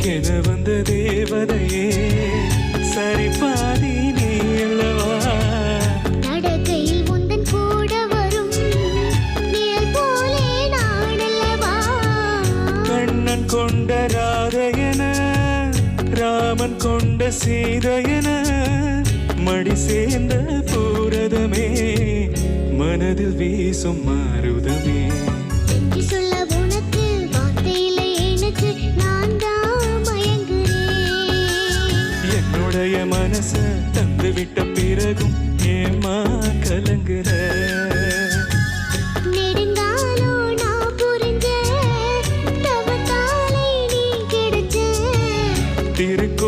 என வந்த தேவதையே சரி பாதி நீ அல்லவா நடக்கையில் முந்தன் கூட வரும் நிழல் போலே நான் அல்லவா கண்ணன் கொண்ட ராதையன ராமன் கொண்ட சீதையன மடி சேர்ந்த பூரதமே மனதில் வீசும் மாறுதமே என்று சொல்ல உனக்கு வார்த்தையில எனக்கு நான் தான் மயங்குறேன் என்னுடைய மனச தந்து விட்ட பிறகும் ஏமா கலங்குற நெடுங்காலோ நான் புரிஞ்ச தவத்தாலே நீ கிடைச்ச திருக்கு